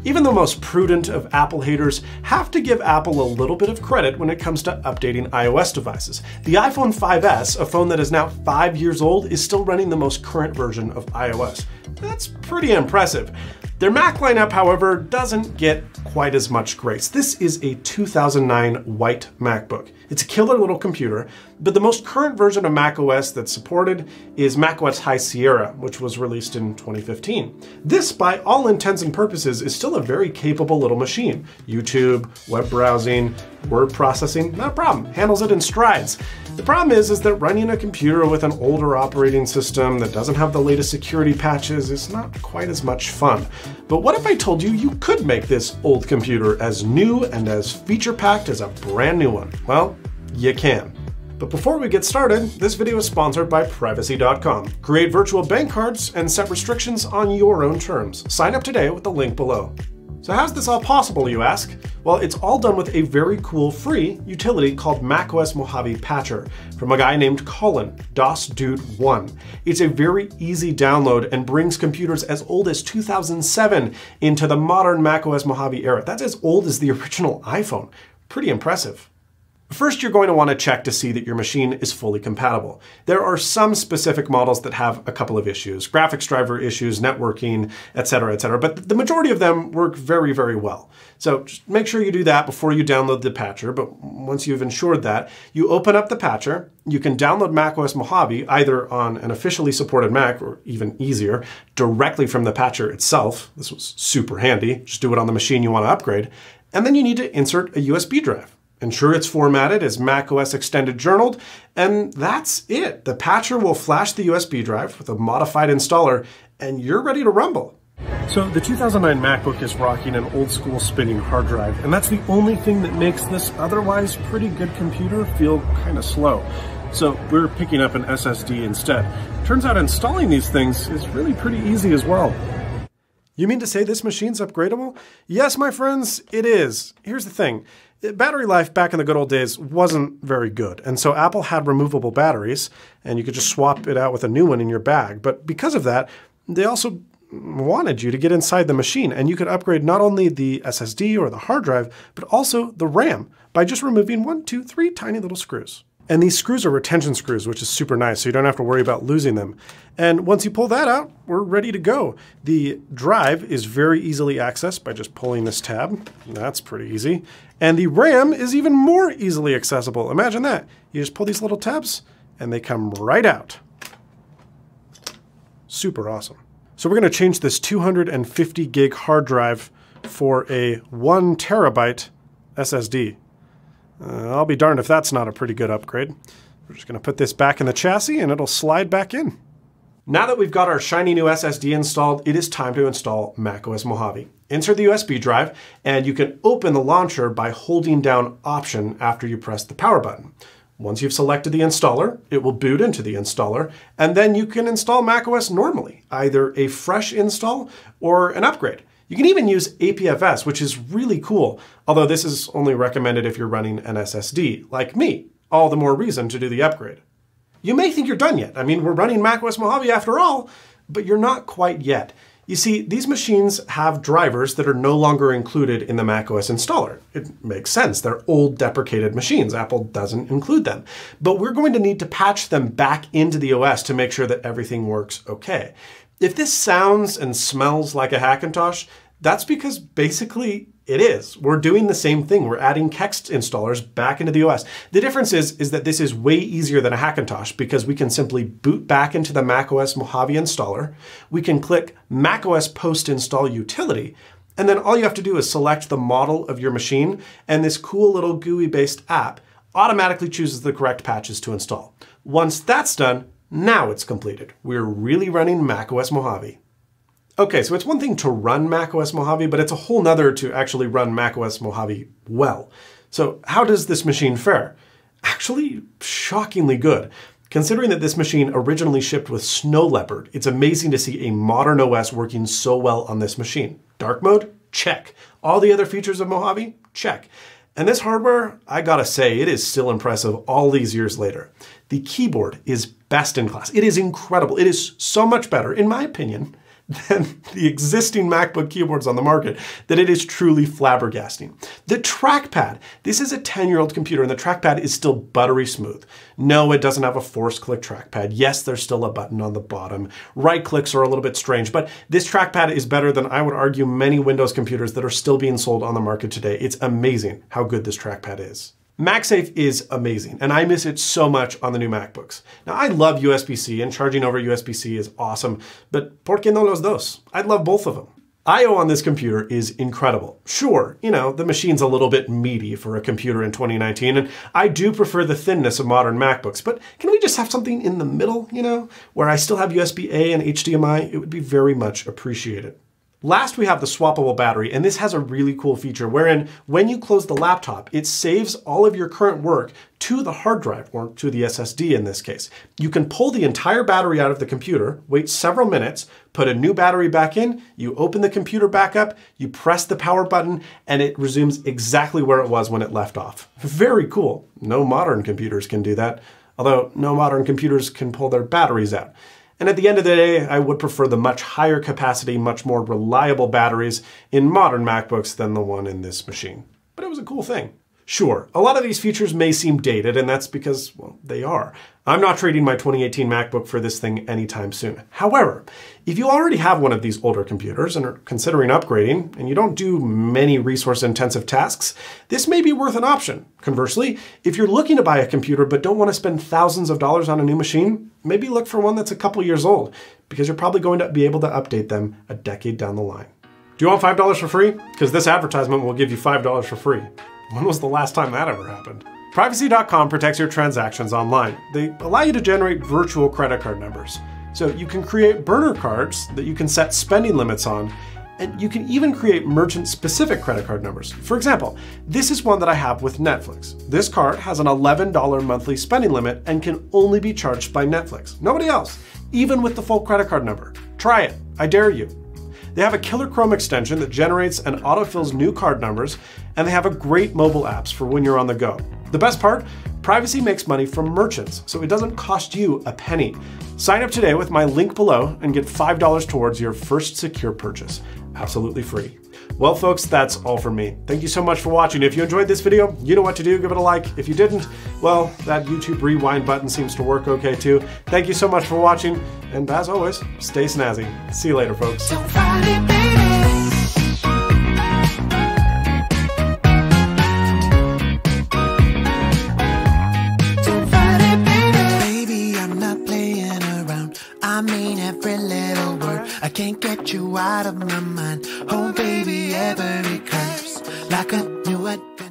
Even the most prudent of Apple haters have to give Apple a little bit of credit when it comes to updating iOS devices. The iPhone 5S, a phone that is now 5 years old, is still running the most current version of iOS. That's pretty impressive. Their Mac lineup, however, doesn't get quite as much grace. This is a 2009 white MacBook. It's a killer little computer, but the most current version of macOS that's supported is macOS High Sierra, which was released in 2015. This, by all intents and purposes, is still a very capable little machine. YouTube, web browsing, word processing, not a problem. Handles it in strides. The problem is that running a computer with an older operating system that doesn't have the latest security patches is not quite as much fun. But what if I told you you could make this old computer as new and as feature-packed as a brand new one? Well, you can. But before we get started, this video is sponsored by Privacy.com. Create virtual bank cards and set restrictions on your own terms. Sign up today with the link below. So how's this all possible, you ask? Well, it's all done with a very cool free utility called macOS Mojave Patcher from a guy named Colin, DOSDude1. It's a very easy download and brings computers as old as 2007 into the modern macOS Mojave era. That's as old as the original iPhone. Pretty impressive. First, you're going to want to check to see that your machine is fully compatible. There are some specific models that have a couple of issues, graphics driver issues, networking, etc., but the majority of them work very, very well. So just make sure you do that before you download the patcher, but once you've ensured that, you open up the patcher, you can download macOS Mojave either on an officially supported Mac, or even easier, directly from the patcher itself. This was super handy. Just do it on the machine you want to upgrade. And then you need to insert a USB drive. Ensure it's formatted as macOS Extended Journaled, and that's it. The patcher will flash the USB drive with a modified installer, and you're ready to rumble. So the 2009 MacBook is rocking an old school spinning hard drive, and that's the only thing that makes this otherwise pretty good computer feel kind of slow. So we're picking up an SSD instead. Turns out installing these things is really pretty easy as well. You mean to say this machine's upgradable? Yes, my friends, it is. Here's the thing. Battery life back in the good old days wasn't very good, and so Apple had removable batteries, and you could just swap it out with a new one in your bag. But because of that, they also wanted you to get inside the machine, and you could upgrade not only the SSD or the hard drive, but also the RAM by just removing 1, 2, 3 tiny little screws. And these screws are retention screws, which is super nice, so you don't have to worry about losing them. And once you pull that out, we're ready to go. The drive is very easily accessed by just pulling this tab. That's pretty easy. And the RAM is even more easily accessible. Imagine that. You just pull these little tabs, and they come right out. Super awesome. So we're going to change this 250 gig hard drive for a 1 terabyte SSD. I'll be darned if that's not a pretty good upgrade. We're just going to put this back in the chassis and it'll slide back in. Now that we've got our shiny new SSD installed, it is time to install macOS Mojave. Insert the USB drive and you can open the launcher by holding down Option after you press the power button. Once you've selected the installer, it will boot into the installer, and then you can install macOS normally, either a fresh install or an upgrade. You can even use APFS, which is really cool, although this is only recommended if you're running an SSD, like me. All the more reason to do the upgrade. You may think you're done yet. I mean, we're running macOS Mojave after all, but you're not quite yet. You see, these machines have drivers that are no longer included in the macOS installer. It makes sense. They're old deprecated machines. Apple doesn't include them. But we're going to need to patch them back into the OS to make sure that everything works okay. If this sounds and smells like a Hackintosh, that's because basically it is. We're doing the same thing. We're adding Kext installers back into the OS. The difference is that this is way easier than a Hackintosh because we can simply boot back into the macOS Mojave installer. We can click macOS post-install utility, and then all you have to do is select the model of your machine, and this cool little GUI-based app automatically chooses the correct patches to install. Once that's done, now it's completed. We're really running macOS Mojave. Okay, so it's one thing to run macOS Mojave, but it's a whole nother to actually run macOS Mojave well. So how does this machine fare? Actually, shockingly good. Considering that this machine originally shipped with Snow Leopard, it's amazing to see a modern OS working so well on this machine. Dark mode? Check. All the other features of Mojave? Check. And this hardware, I gotta say, it is still impressive all these years later. The keyboard is best in class. It is incredible. It is so much better, in my opinion, than the existing MacBook keyboards on the market that it is truly flabbergasting. The trackpad. This is a 10-year-old computer and the trackpad is still buttery smooth. No, it doesn't have a force click trackpad. Yes, there's still a button on the bottom. Right clicks are a little bit strange, but this trackpad is better than I would argue many Windows computers that are still being sold on the market today. It's amazing how good this trackpad is. MagSafe is amazing, and I miss it so much on the new MacBooks. Now, I love USB-C, and charging over USB-C is awesome, but ¿por qué no los dos? I'd love both of them. I/O on this computer is incredible. Sure, the machine's a little bit meaty for a computer in 2019, and I do prefer the thinness of modern MacBooks, but can we just have something in the middle, where I still have USB-A and HDMI? It would be very much appreciated. Last, we have the swappable battery, and this has a really cool feature wherein when you close the laptop, it saves all of your current work to the hard drive, or to the SSD in this case. You can pull the entire battery out of the computer, wait several minutes, put a new battery back in, you open the computer back up, you press the power button, and it resumes exactly where it was when it left off. Very cool. No modern computers can do that, although no modern computers can pull their batteries out. And at the end of the day, I would prefer the much higher capacity, much more reliable batteries in modern MacBooks than the one in this machine. But it was a cool thing. Sure, a lot of these features may seem dated, and that's because, well, they are. I'm not trading my 2018 MacBook for this thing anytime soon. However, if you already have one of these older computers and are considering upgrading, and you don't do many resource-intensive tasks, this may be worth an option. Conversely, if you're looking to buy a computer but don't want to spend thousands of dollars on a new machine, maybe look for one that's a couple years old, because you're probably going to be able to update them a decade down the line. Do you want $5 for free? Because this advertisement will give you $5 for free. When was the last time that ever happened? Privacy.com protects your transactions online. They allow you to generate virtual credit card numbers. So you can create burner cards that you can set spending limits on, and you can even create merchant-specific credit card numbers. For example, this is one that I have with Netflix. This card has an $11 monthly spending limit and can only be charged by Netflix. Nobody else, even with the full credit card number. Try it, I dare you. They have a killer Chrome extension that generates and autofills new card numbers, and they have a great mobile apps for when you're on the go. The best part, Privacy makes money from merchants, so it doesn't cost you a penny. Sign up today with my link below and get $5 towards your first secure purchase. Absolutely free. Well, folks, that's all from me. Thank you so much for watching. If you enjoyed this video, you know what to do. Give it a like. If you didn't, well, that YouTube rewind button seems to work okay too. Thank you so much for watching, and as always, stay snazzy. See you later, folks. Don't fight it, baby. Don't fight it, baby. Baby, I'm not playing around. I mean every little word. I can't get you out of my mind. Oh, baby, every curse like a new adventure.